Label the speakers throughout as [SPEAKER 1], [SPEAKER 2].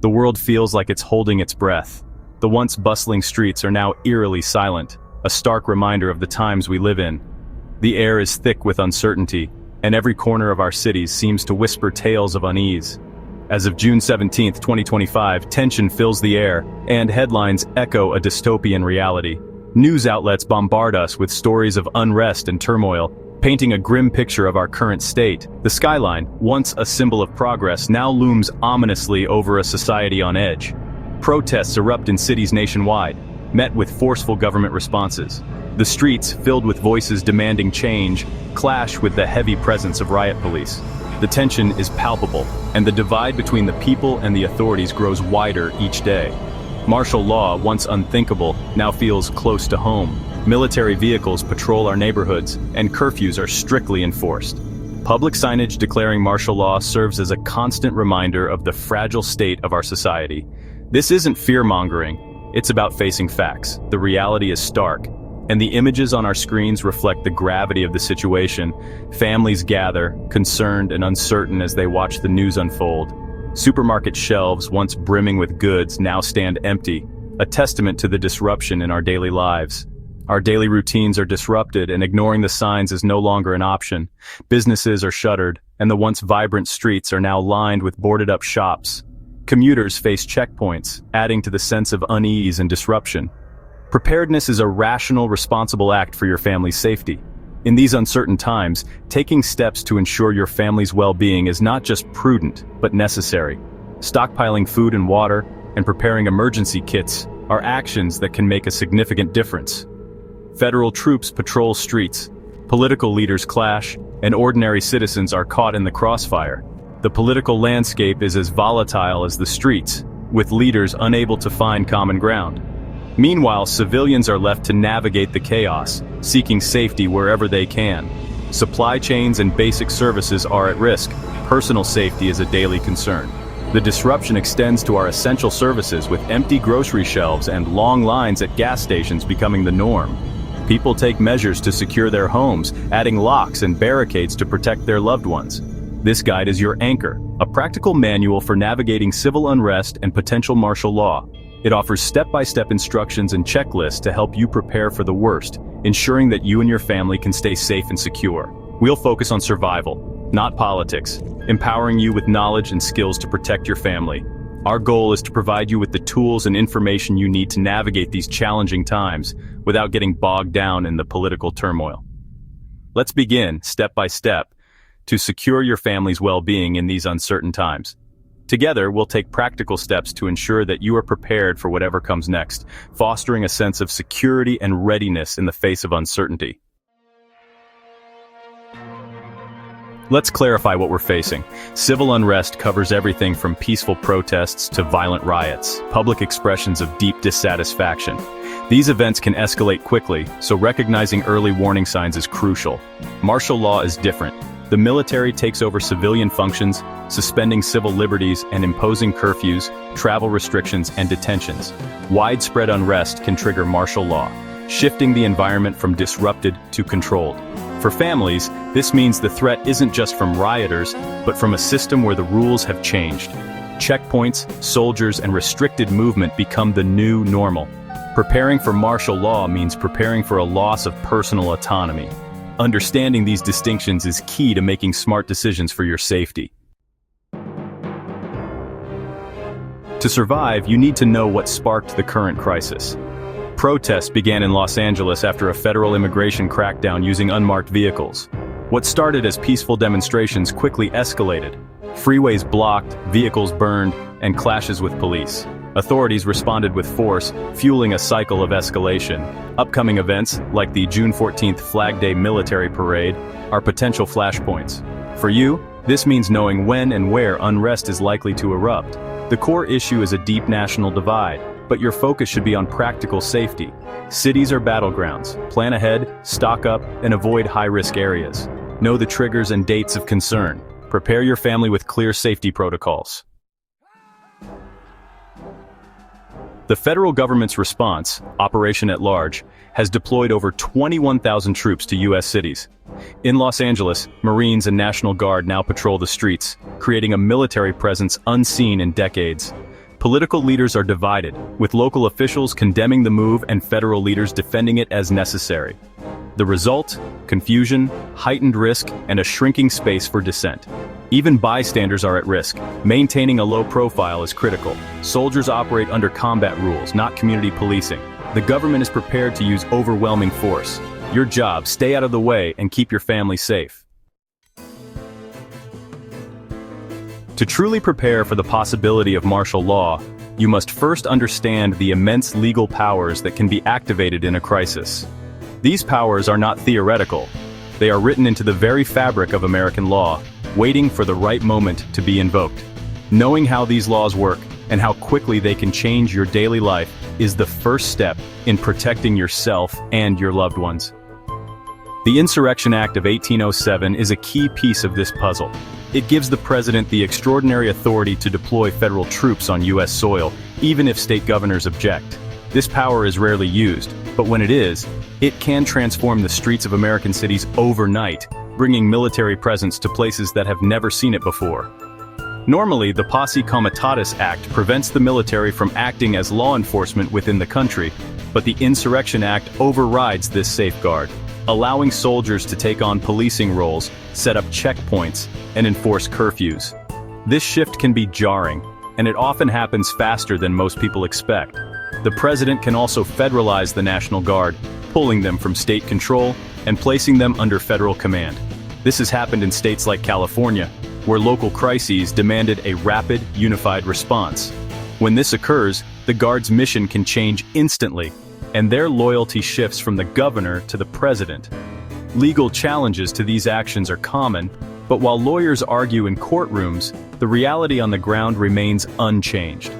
[SPEAKER 1] The world feels like it's holding its breath. The once bustling streets are now eerily silent, a stark reminder of the times we live in. The air is thick with uncertainty, and every corner of our cities seems to whisper tales of unease. As of June 17, 2025, tension fills the air, and headlines echo a dystopian reality. News outlets bombard us with stories of unrest and turmoil, painting a grim picture of our current state. The skyline, once a symbol of progress, now looms ominously over a society on edge. Protests erupt in cities nationwide, met with forceful government responses. The streets, filled with voices demanding change, clash with the heavy presence of riot police. The tension is palpable, and the divide between the people and the authorities grows wider each day. Martial law, once unthinkable, now feels close to home. Military vehicles patrol our neighborhoods, and curfews are strictly enforced. Public signage declaring martial law serves as a constant reminder of the fragile state of our society. This isn't fear-mongering, it's about facing facts. The reality is stark, and the images on our screens reflect the gravity of the situation. Families gather, concerned and uncertain as they watch the news unfold. Supermarket shelves, once brimming with goods, now stand empty, a testament to the disruption in our daily lives. Our daily routines are disrupted, and ignoring the signs is no longer an option. Businesses are shuttered, and the once vibrant streets are now lined with boarded-up shops. Commuters face checkpoints, adding to the sense of unease and disruption. Preparedness is a rational, responsible act for your family's safety. In these uncertain times, taking steps to ensure your family's well-being is not just prudent, but necessary. Stockpiling food and water and preparing emergency kits are actions that can make a significant difference. Federal troops patrol streets, political leaders clash, and ordinary citizens are caught in the crossfire. The political landscape is as volatile as the streets, with leaders unable to find common ground. Meanwhile, civilians are left to navigate the chaos, seeking safety wherever they can. Supply chains and basic services are at risk. Personal safety is a daily concern. The disruption extends to our essential services, with empty grocery shelves and long lines at gas stations becoming the norm. People take measures to secure their homes, adding locks and barricades to protect their loved ones. This guide is your anchor, a practical manual for navigating civil unrest and potential martial law. It offers step-by-step instructions and checklists to help you prepare for the worst, ensuring that you and your family can stay safe and secure. We'll focus on survival, not politics, empowering you with knowledge and skills to protect your family. Our goal is to provide you with the tools and information you need to navigate these challenging times without getting bogged down in the political turmoil. Let's begin, step by step, to secure your family's well-being in these uncertain times. Together, we'll take practical steps to ensure that you are prepared for whatever comes next, fostering a sense of security and readiness in the face of uncertainty. Let's clarify what we're facing. Civil unrest covers everything from peaceful protests to violent riots, public expressions of deep dissatisfaction. These events can escalate quickly, so recognizing early warning signs is crucial. Martial law is different. The military takes over civilian functions, suspending civil liberties and imposing curfews, travel restrictions, and detentions. Widespread unrest can trigger martial law, shifting the environment from disrupted to controlled. For families, this means the threat isn't just from rioters, but from a system where the rules have changed. Checkpoints, soldiers, and restricted movement become the new normal. Preparing for martial law means preparing for a loss of personal autonomy. Understanding these distinctions is key to making smart decisions for your safety. To survive, you need to know what sparked the current crisis. Protests began in Los Angeles after a federal immigration crackdown using unmarked vehicles. What started as peaceful demonstrations quickly escalated. Freeways blocked, vehicles burned, and clashes with police. Authorities responded with force, fueling a cycle of escalation. Upcoming events, like the June 14th Flag Day military parade, are potential flashpoints. For you, this means knowing when and where unrest is likely to erupt. The core issue is a deep national divide, but your focus should be on practical safety. Cities are battlegrounds. Plan ahead, stock up, and avoid high-risk areas. Know the triggers and dates of concern. Prepare your family with clear safety protocols. The federal government's response, Operation at Large, has deployed over 21,000 troops to U.S. cities. In Los Angeles, Marines and National Guard now patrol the streets, creating a military presence unseen in decades. Political leaders are divided, with local officials condemning the move and federal leaders defending it as necessary. The result? Confusion, heightened risk, and a shrinking space for dissent. Even bystanders are at risk. Maintaining a low profile is critical. Soldiers operate under combat rules, not community policing. The government is prepared to use overwhelming force. Your job, stay out of the way and keep your family safe. To truly prepare for the possibility of martial law, you must first understand the immense legal powers that can be activated in a crisis. These powers are not theoretical. They are written into the very fabric of American law, waiting for the right moment to be invoked. Knowing how these laws work and how quickly they can change your daily life is the first step in protecting yourself and your loved ones. The Insurrection Act of 1807 is a key piece of this puzzle. It gives the president the extraordinary authority to deploy federal troops on U.S. soil, even if state governors object. This power is rarely used, but when it is, it can transform the streets of American cities overnight, bringing military presence to places that have never seen it before. Normally, the Posse Comitatus Act prevents the military from acting as law enforcement within the country, but the Insurrection Act overrides this safeguard, allowing soldiers to take on policing roles, set up checkpoints, and enforce curfews. This shift can be jarring, and it often happens faster than most people expect. The president can also federalize the National Guard, pulling them from state control and placing them under federal command. This has happened in states like California, where local crises demanded a rapid, unified response. When this occurs, the Guard's mission can change instantly, and their loyalty shifts from the governor to the president. Legal challenges to these actions are common, but while lawyers argue in courtrooms, the reality on the ground remains unchanged.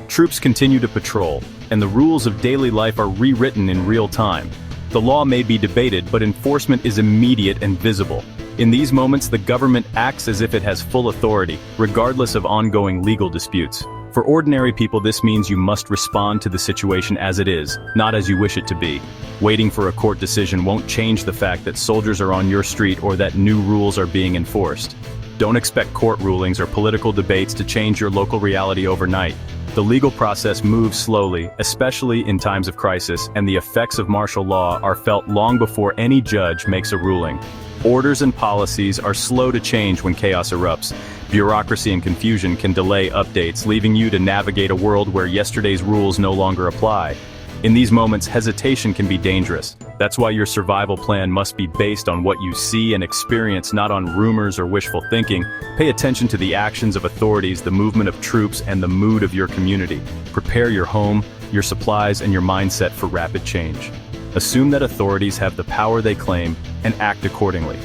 [SPEAKER 1] Troops continue to patrol, and the rules of daily life are rewritten in real time. The law may be debated, but enforcement is immediate and visible. In these moments, the government acts as if it has full authority, regardless of ongoing legal disputes. For ordinary people, this means you must respond to the situation as it is, not as you wish it to be. Waiting for a court decision won't change the fact that soldiers are on your street or that new rules are being enforced. Don't expect court rulings or political debates to change your local reality overnight. The legal process moves slowly, especially in times of crisis, and the effects of martial law are felt long before any judge makes a ruling. Orders and policies are slow to change when chaos erupts. Bureaucracy and confusion can delay updates, leaving you to navigate a world where yesterday's rules no longer apply. In these moments, hesitation can be dangerous. That's why your survival plan must be based on what you see and experience, not on rumors or wishful thinking. Pay attention to the actions of authorities, the movement of troops, and the mood of your community. Prepare your home, your supplies, and your mindset for rapid change. Assume that authorities have the power they claim and act accordingly.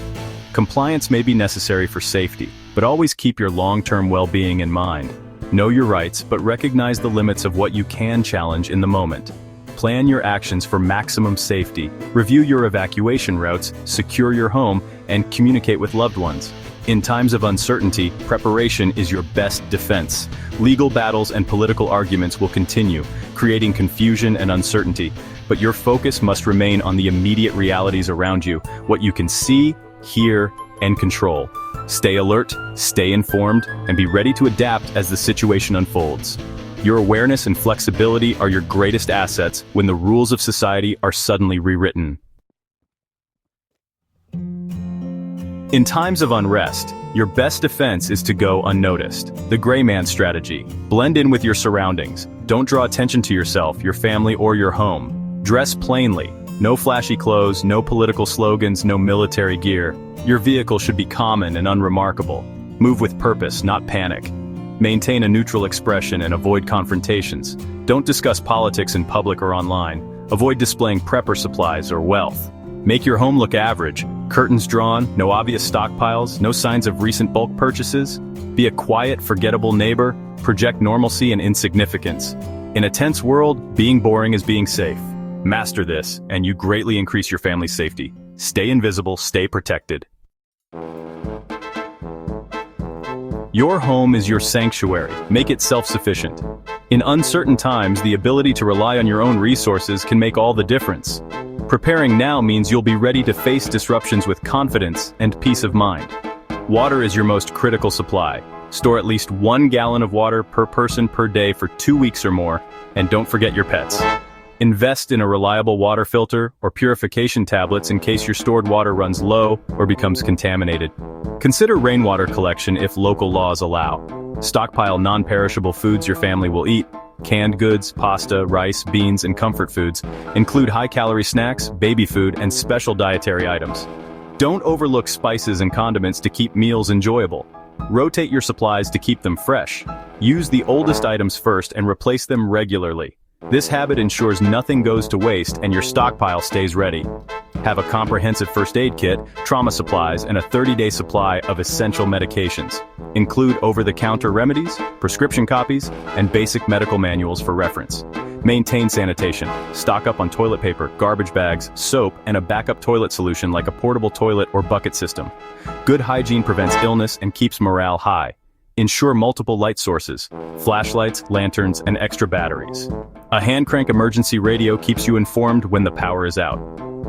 [SPEAKER 1] Compliance may be necessary for safety, but always keep your long-term well-being in mind. Know your rights, but recognize the limits of what you can challenge in the moment. Plan your actions for maximum safety, review your evacuation routes, secure your home, and communicate with loved ones. In times of uncertainty, preparation is your best defense. Legal battles and political arguments will continue, creating confusion and uncertainty, but your focus must remain on the immediate realities around you, what you can see, hear, and control. Stay alert, stay informed, and be ready to adapt as the situation unfolds. Your awareness and flexibility are your greatest assets when the rules of society are suddenly rewritten. In times of unrest, your best defense is to go unnoticed. The gray man strategy. Blend in with your surroundings. Don't draw attention to yourself, your family, or your home. Dress plainly. No flashy clothes, no political slogans, no military gear. Your vehicle should be common and unremarkable. Move with purpose, not panic. Maintain a neutral expression and avoid confrontations. Don't discuss politics in public or online. Avoid displaying prepper supplies or wealth. Make your home look average. Curtains drawn, no obvious stockpiles, no signs of recent bulk purchases. Be a quiet, forgettable neighbor. Project normalcy and insignificance. In a tense world, being boring is being safe. Master this, and you greatly increase your family's safety. Stay invisible, stay protected. Your home is your sanctuary. Make it self-sufficient. In uncertain times, the ability to rely on your own resources can make all the difference. Preparing now means you'll be ready to face disruptions with confidence and peace of mind. Water is your most critical supply. Store at least 1 gallon of water per person per day for 2 weeks or more, and don't forget your pets. Invest in a reliable water filter or purification tablets in case your stored water runs low or becomes contaminated. Consider rainwater collection if local laws allow. Stockpile non-perishable foods your family will eat. Canned goods, pasta, rice, beans, and comfort foods. Include high-calorie snacks, baby food, and special dietary items. Don't overlook spices and condiments to keep meals enjoyable. Rotate your supplies to keep them fresh. Use the oldest items first and replace them regularly. This habit ensures nothing goes to waste and your stockpile stays ready. Have a comprehensive first aid kit, trauma supplies, and a 30-day supply of essential medications. Include over-the-counter remedies, prescription copies, and basic medical manuals for reference. Maintain sanitation. Stock up on toilet paper, garbage bags, soap, and a backup toilet solution like a portable toilet or bucket system. Good hygiene prevents illness and keeps morale high. Ensure multiple light sources, flashlights, lanterns, and extra batteries. A hand crank emergency radio keeps you informed when the power is out.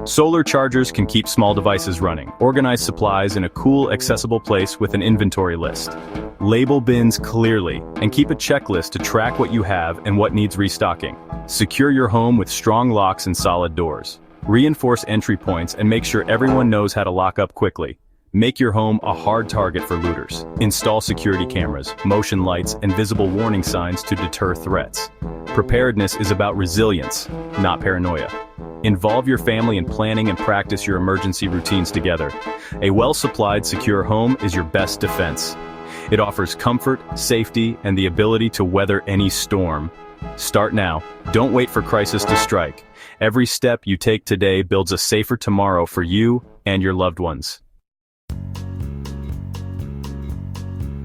[SPEAKER 1] Solar chargers can keep small devices running. Organize supplies in a cool, accessible place with an inventory list. Label bins clearly, and keep a checklist to track what you have and what needs restocking. Secure your home with strong locks and solid doors. Reinforce entry points and make sure everyone knows how to lock up quickly. Make your home a hard target for looters. Install security cameras, motion lights, and visible warning signs to deter threats. Preparedness is about resilience, not paranoia. Involve your family in planning and practice your emergency routines together. A well-supplied, secure home is your best defense. It offers comfort, safety, and the ability to weather any storm. Start now. Don't wait for crisis to strike. Every step you take today builds a safer tomorrow for you and your loved ones.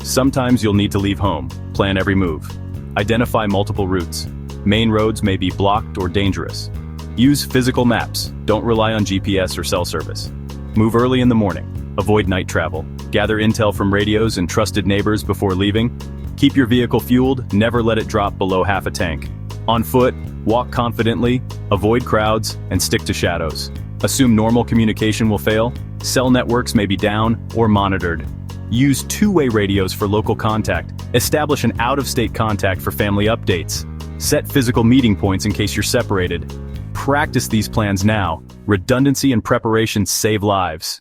[SPEAKER 1] Sometimes you'll need to leave home. Plan every move. Identify multiple routes. Main roads may be blocked or dangerous. Use physical maps. Don't rely on GPS or cell service. Move early in the morning. Avoid night travel. Gather intel from radios and trusted neighbors before leaving. Keep your vehicle fueled. Never let it drop below half a tank. On foot, walk confidently, avoid crowds, and stick to shadows. Assume normal communication will fail. Cell networks may be down or monitored. Use two-way radios for local contact. Establish an out-of-state contact for family updates. Set physical meeting points in case you're separated. Practice these plans now. Redundancy and preparation save lives.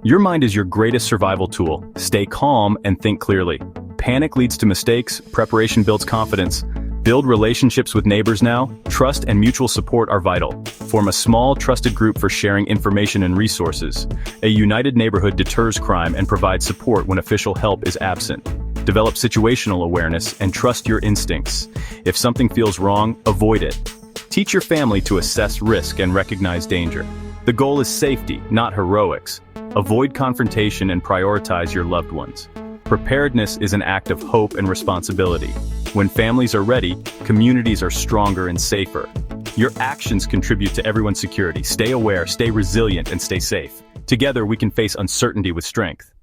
[SPEAKER 1] Your mind is your greatest survival tool. Stay calm and think clearly. Panic leads to mistakes. Preparation builds confidence. Build relationships with neighbors now. Trust and mutual support are vital. Form a small, trusted group for sharing information and resources. A united neighborhood deters crime and provides support when official help is absent. Develop situational awareness and trust your instincts. If something feels wrong, avoid it. Teach your family to assess risk and recognize danger. The goal is safety, not heroics. Avoid confrontation and prioritize your loved ones. Preparedness is an act of hope and responsibility. When families are ready, communities are stronger and safer. Your actions contribute to everyone's security. Stay aware, stay resilient, and stay safe. Together, we can face uncertainty with strength.